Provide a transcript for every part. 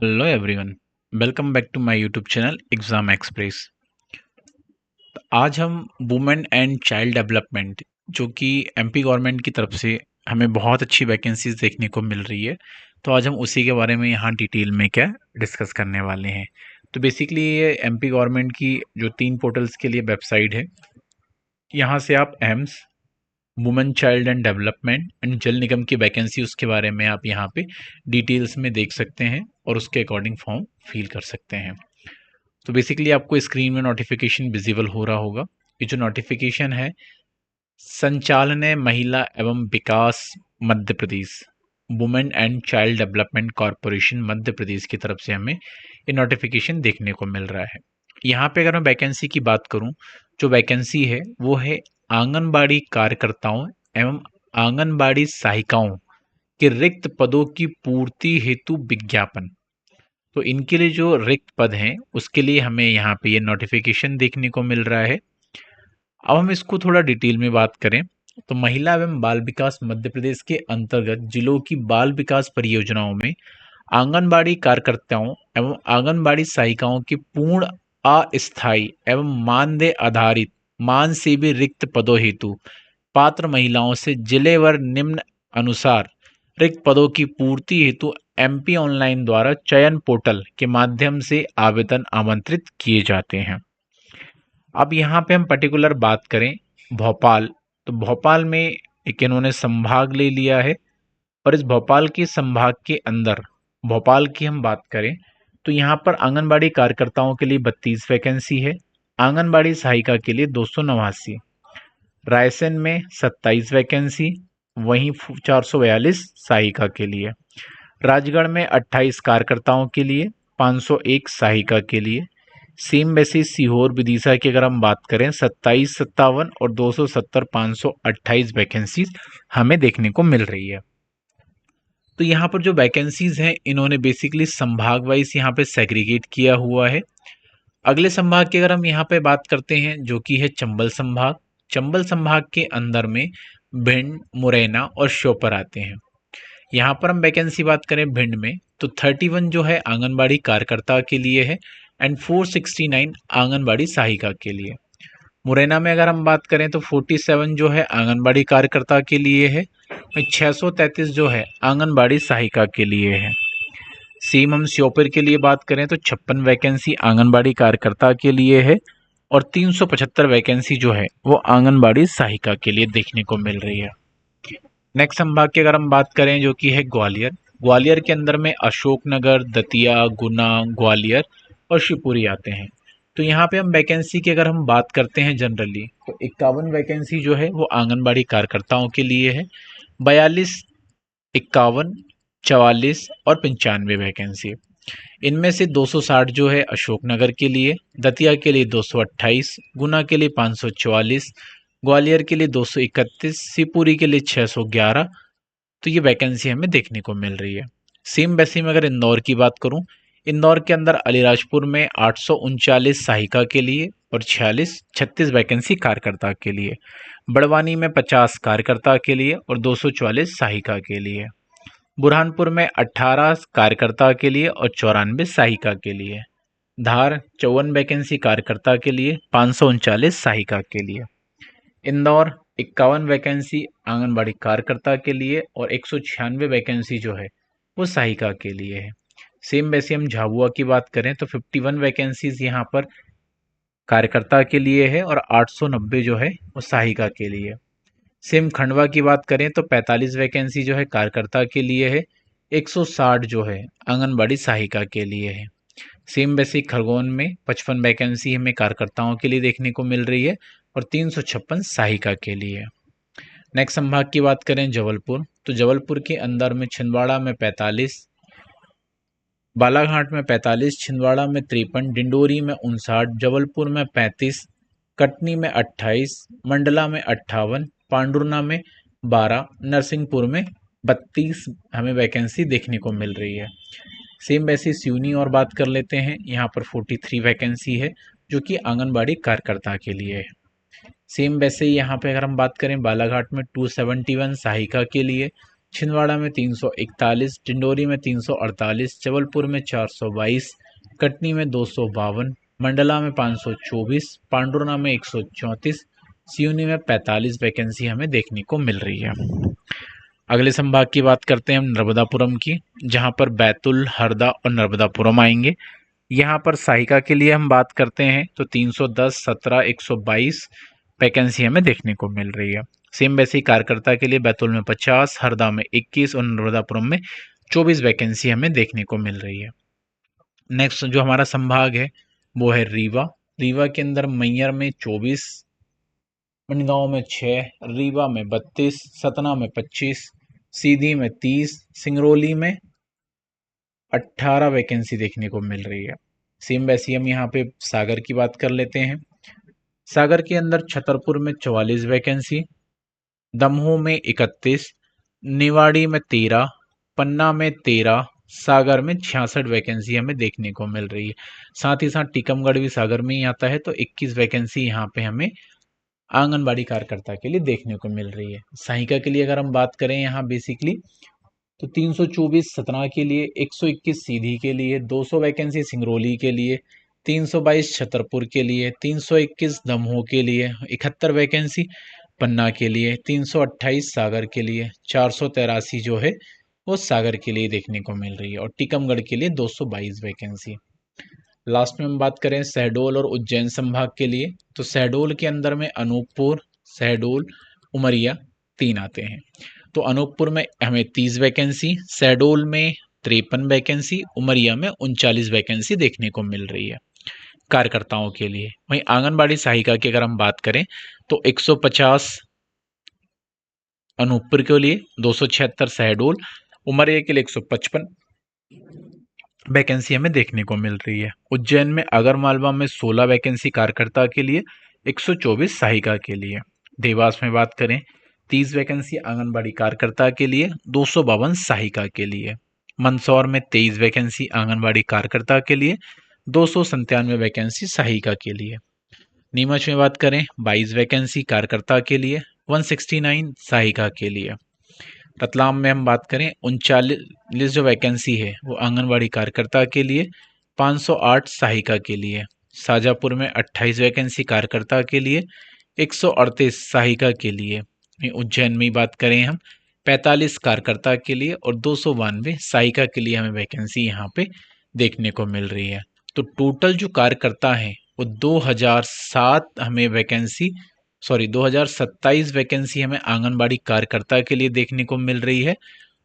Hello everyone, welcome back to my YouTube channel exam express. आज हम women and child development जो कि MP government की तरफ से हमें बहुत अच्छी वैकेंसीज देखने को मिल रही है, तो आज हम उसी के बारे में यहाँ डिटेल में क्या डिस्कस करने वाले हैं। तो बेसिकली ये एमपी गवर्नमेंट की जो 3 पोर्टल्स के लिए वेबसाइट है, यहाँ से आप AIIMS, women child and development and जल निगम की वैकेंसी उसके बारे में आप यहाँ पे डिटेल्स में देख सकते हैं और उसके अकॉर्डिंग फॉर्म फिल कर सकते हैं। तो बेसिकली आपको स्क्रीन में नोटिफिकेशन विजिबल हो रहा होगा। ये जो नोटिफिकेशन है, संचालने महिला एवं विकास Madhya Pradesh, women and child development corporation Madhya Pradesh की तरफ से हमें ये नोटिफिकेशन देखने को मिल रहा है। यहाँ पे अगर मैं वैकेंसी की बात करूँ, जो वैकेंसी है वो है आंगनबाड़ी कार्यकर्ताओं एवं आंगनबाड़ी सहायिकाओं के रिक्त पदों की पूर्ति हेतु विज्ञापन। तो इनके लिए जो रिक्त पद हैं उसके लिए हमें यहाँ पे ये नोटिफिकेशन देखने को मिल रहा है। अब हम इसको थोड़ा डिटेल में बात करें तो महिला एवं बाल विकास मध्य प्रदेश के अंतर्गत जिलों की बाल विकास परियोजनाओं में आंगनबाड़ी कार्यकर्ताओं एवं आंगनबाड़ी सहायिकाओं की पूर्ण अस्थायी एवं मानदेय आधारित मान से भी रिक्त पदों हेतु पात्र महिलाओं से जिलेवार निम्न अनुसार रिक्त पदों की पूर्ति हेतु एमपी ऑनलाइन द्वारा चयन पोर्टल के माध्यम से आवेदन आमंत्रित किए जाते हैं। अब यहाँ पे हम पर्टिकुलर बात करें भोपाल, तो भोपाल में एक इन्होंने संभाग ले लिया है और इस भोपाल के संभाग के अंदर भोपाल की हम बात करें तो यहाँ पर आंगनबाड़ी कार्यकर्ताओं के लिए 32 वैकेंसी है, आंगनबाड़ी सहायिका के लिए 289, रायसेन में 27 वैकेंसी, वहीं 442 सहायिका के लिए, राजगढ़ में 28 कार्यकर्ताओं के लिए, 501 सहायिका के लिए, सेम बेसिस सीहोर विदिशा की अगर हम बात करें 27, 57 और 270 528 वैकेंसीज हमें देखने को मिल रही है। तो यहाँ पर जो वैकेंसीज हैं इन्होंने बेसिकली संभाग वाइज यहाँ पे सेग्रीगेट किया हुआ है। अगले संभाग की अगर हम यहाँ पे बात करते हैं जो कि है चंबल संभाग। चंबल संभाग के अंदर में भिंड, मुरैना और श्योपुर आते हैं। यहाँ पर हम वैकेंसी बात करें भिंड में तो 31 जो है आंगनबाड़ी कार्यकर्ता के लिए है एंड 469 आंगनबाड़ी सहायिका के लिए। मुरैना में अगर हम बात करें तो 47 जो है आंगनबाड़ी कार्यकर्ता के लिए है, 633 जो है आंगनबाड़ी सहायिका के लिए है। सेम हम श्योपुर के लिए बात करें तो 56 वैकेंसी आंगनबाड़ी कार्यकर्ता के लिए है और 375 वैकेंसी जो है वो आंगनबाड़ी सहायिका के लिए देखने को मिल रही है। नेक्स्ट संभाग की अगर हम बात करें जो कि है ग्वालियर, ग्वालियर के अंदर में अशोकनगर, दतिया, गुना, ग्वालियर और शिवपुरी आते हैं। तो यहाँ पे हम वैकेंसी की अगर हम बात करते हैं जनरली तो 51 वैकेंसी जो है वो आंगनबाड़ी कार्यकर्ताओं के लिए है, 42, 51, 44 और 95 वैकेंसी। इनमें से 260 जो है अशोकनगर के लिए, दतिया के लिए 228, गुना के लिए 544, ग्वालियर के लिए 231, शिवपुरी के लिए 611। तो ये वैकेंसी हमें देखने को मिल रही है। सेम वैसे में अगर इंदौर की बात करूं, इंदौर के अंदर अलीराजपुर में 839 सहायिका के लिए और 36 वैकेंसी कार्यकर्ता के लिए, बड़वानी में 50 कार्यकर्ता के लिए और 244 सहायिका के लिए, बुरहानपुर में 18 कार्यकर्ता के लिए और 94 सहायिका के लिए, धार 54 वैकेंसी कार्यकर्ता के लिए, 539 सहायिका के लिए, इंदौर 51 वैकेंसी आंगनबाड़ी कार्यकर्ता के लिए और 196 वैकेंसी जो है वो सहायिका के लिए है। सेम वैसे हम झाबुआ की बात करें तो 51 वैकेंसीज यहाँ पर कार्यकर्ता के लिए है और 890 जो है वो सहायिका के लिए। सेम खंडवा की बात करें तो 45 वैकेंसी जो है कार्यकर्ता के लिए है, 160 जो है आंगनबाड़ी सहायिका के लिए है। सेम वैसे खरगोन में 55 वैकेंसी हमें कार्यकर्ताओं के लिए देखने को मिल रही है और 356 सहायिका के लिए। नेक्स्ट संभाग की बात करें जबलपुर, तो जबलपुर के अंदर में छिंदवाड़ा में 45, बालाघाट में 45, छिंदवाड़ा में 53, डिंडोरी में 59, जबलपुर में 35, कटनी में 28, मंडला में 58, पांडुरना में 12, नरसिंहपुर में 32 हमें वैकेंसी देखने को मिल रही है। सेम वैसे सिवनी और बात कर लेते हैं, यहाँ पर 43 वैकेंसी है जो कि आंगनबाड़ी कार्यकर्ता के लिए है। सेम वैसे ही यहाँ पे अगर हम बात करें बालाघाट में 271 सहायिका के लिए, छिंदवाड़ा में 341, डिंडोरी में 348, जबलपुर में 422, कटनी में 252, मंडला में 524, पांडुर्ना में 134, सिवनी में 45 वैकेंसी हमें देखने को मिल रही है। अगले संभाग की बात करते हैं हम नर्मदापुरम की, जहां पर बैतुल, हरदा और नर्मदापुरम आएंगे। यहाँ पर सहायिका के लिए हम बात करते हैं तो 310, 17, 122 वैकेंसी हमें देखने को मिल रही है। सेम वैसे ही कार्यकर्ता के लिए बैतूल में 50, हरदा में 21 और नर्मदापुरम में 24 वैकेंसी हमें देखने को मिल रही है। नेक्स्ट जो हमारा संभाग है वो है रीवा। रीवा के अंदर मैयर में 24, मंडगांव में 6, रीवा में 32, सतना में 25, सीधी में 30, सिंगरौली में 18 वैकेंसी देखने को मिल रही है। सेम वैसी हम यहाँ पे सागर की बात कर लेते हैं। सागर के अंदर छतरपुर में 44 वैकेंसी, दमोह में 31, निवाड़ी में 13, पन्ना में 13, सागर में 66 वैकेंसी हमें देखने को मिल रही है। साथ ही साथ टीकमगढ़ भी सागर में ही आता है, तो 21 वैकेंसी यहाँ पे हमें आंगनबाड़ी कार्यकर्ता के लिए देखने को मिल रही है। सहायिका के लिए अगर हम बात करें यहाँ बेसिकली तो 324 सतना के लिए, 121 सीधी के लिए, 200 वैकेंसी सिंगरौली के लिए, 322 छतरपुर के लिए, 321 दमोह के लिए, 71 वैकेंसी पन्ना के लिए, 328 सागर के लिए, 483 जो है वो सागर के लिए देखने को मिल रही है, और टीकमगढ़ के लिए 222 वैकेंसी। लास्ट में हम बात करें शहडोल और उज्जैन संभाग के लिए, तो शहडोल के अंदर में अनूपपुर, शहडोल, उमरिया 3 आते हैं। तो अनूपपुर में हमें 30 वैकेंसी, शहडोल में 53 वैकेंसी, उमरिया में 39 वैकेंसी देखने को मिल रही है कार्यकर्ताओं के लिए। वहीं आंगनबाड़ी सहायिका की अगर हम बात करें तो 150 अनूपपुर के लिए, 276 शहडोल, उमरिया के लिए 155 वैकेंसी हमें देखने को मिल रही है। उज्जैन में आगरमालवा में 16 वैकेंसी कार्यकर्ता के लिए, 124 सहायिका के लिए। देवास में बात करें 30 वैकेंसी आंगनबाड़ी कार्यकर्ता के लिए, 252 सहायिका के लिए। मंदसौर में 23 वैकेंसी आंगनबाड़ी कार्यकर्ता के लिए, 297 वैकेंसी सहायिका के लिए। नीमच में बात करें 22 वैकेंसी कार्यकर्ता के लिए, 169 सहायिका के लिए। रतलाम में हम बात करें 39 जो वैकेंसी है वो आंगनबाड़ी कार्यकर्ता के लिए, 508 सहायिका के लिए। शाजापुर में 28 वैकेंसी कार्यकर्ता के लिए, 138 सहायिका के लिए। उज्जैन में बात करें हम 45 कार्यकर्ता के लिए और 292 सहायिका के लिए हमें वैकेंसी यहाँ पे देखने को मिल रही है। तो टोटल जो कार्यकर्ता हैं वो 2007 हमें वैकेंसी 2027 वैकेंसी हमें आंगनबाड़ी कार्यकर्ता के लिए देखने को मिल रही है,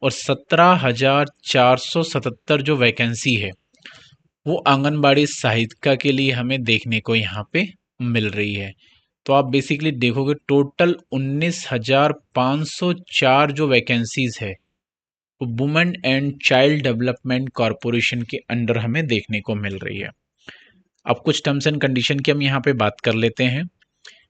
और 17,477 जो वैकेंसी है वो आंगनबाड़ी सहायिका के लिए हमें देखने को यहाँ पे मिल रही है। तो आप बेसिकली देखोगे टोटल 19,504 जो वैकेंसीज है वो women and child development corporation के अंडर हमें देखने को मिल रही है। अब कुछ टर्म्स एंड कंडीशन की हम यहाँ पे बात कर लेते हैं।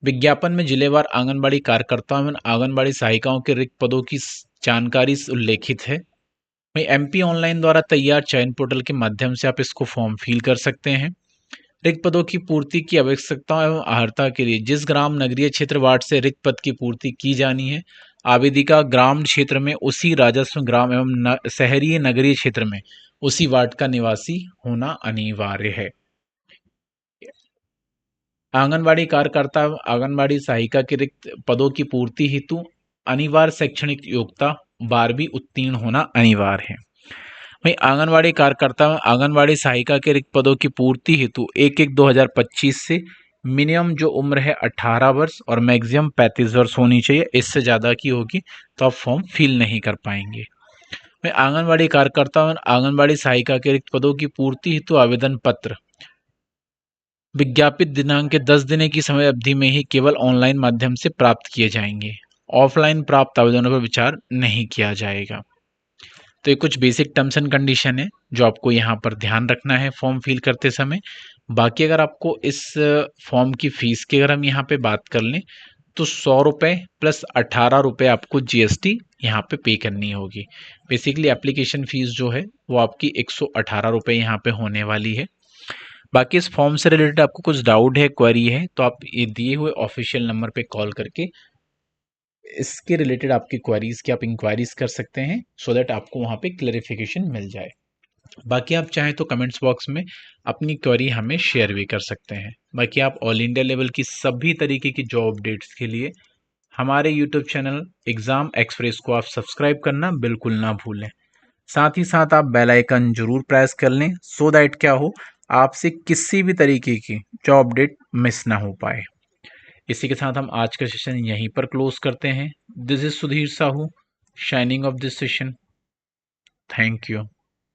विज्ञापन में जिलेवार आंगनबाड़ी कार्यकर्ताओं एवं आंगनबाड़ी सहायिकाओं के रिक्त पदों की जानकारी उल्लेखित है। वहीं एमपी ऑनलाइन द्वारा तैयार चयन पोर्टल के माध्यम से आप इसको फॉर्म फिल कर सकते हैं। रिक्त पदों की पूर्ति की आवश्यकताओं एवं अर्हता के लिए जिस ग्राम नगरीय क्षेत्र वार्ड से रिक्त पद की पूर्ति की जानी है, आवेदिका ग्राम क्षेत्र में उसी राजस्व ग्राम एवं शहरी नगरीय क्षेत्र में उसी वार्ड का निवासी होना अनिवार्य है। आंगनबाड़ी कार्यकर्ता आंगनबाड़ी सहायिका के रिक्त पदों की पूर्ति हेतु अनिवार्य शैक्षणिक योग्यता 12वीं उत्तीर्ण होना अनिवार्य है। वहीं आंगनबाड़ी कार्यकर्ता आंगनबाड़ी सहायिका के रिक्त पदों की पूर्ति हेतु 1/1/2025 से मिनिमम जो उम्र है 18 वर्ष और मैक्सिमम 35 वर्ष होनी चाहिए। इससे ज़्यादा की होगी तो आप फॉर्म फिल नहीं कर पाएंगे। वहीं आंगनबाड़ी कार्यकर्ता आंगनबाड़ी सहायिका के रिक्त पदों की पूर्ति हेतु आवेदन पत्र विज्ञापित दिनांक के 10 दिन की समय अवधि में ही केवल ऑनलाइन माध्यम से प्राप्त किए जाएंगे। ऑफलाइन प्राप्त आवेदनों पर विचार नहीं किया जाएगा। तो ये कुछ बेसिक टर्म्स एंड कंडीशन है जो आपको यहाँ पर ध्यान रखना है फॉर्म फिल करते समय। बाकी अगर आपको इस फॉर्म की फीस की अगर हम यहाँ पे बात कर लें तो 100 रुपये प्लस 18 रुपये आपको जीएसटी यहाँ पे करनी होगी। बेसिकली एप्लीकेशन फीस जो है वो आपकी 118 रुपये यहाँ पे होने वाली है। बाकी इस फॉर्म से रिलेटेड आपको कुछ डाउट है, क्वेरी है, तो आप ये दिए हुए ऑफिशियल नंबर पे कॉल करके इसके रिलेटेड आपकी क्वेरीज़ की आप इंक्वायरीज़ कर सकते हैं, सो दैट आपको वहाँ पे क्लैरिफिकेशन मिल जाए। बाकी आप चाहें तो कमेंट्स बॉक्स में अपनी क्वेरी हमें शेयर भी कर सकते हैं। बाकी आप ऑल इंडिया लेवल की सभी तरीके की जॉब अपडेट्स के लिए हमारे यूट्यूब चैनल एग्ज़ाम एक्सप्रेस को आप सब्सक्राइब करना बिल्कुल ना भूलें। साथ ही साथ आप बेल आइकन ज़रूर प्रेस कर लें, सो दैट क्या हो, आपसे किसी भी तरीके की जॉब अपडेट मिस ना हो पाए। इसी के साथ हम आज का सेशन यहीं पर क्लोज करते हैं। This is Sudhir Sahu, shining of this session. Thank you.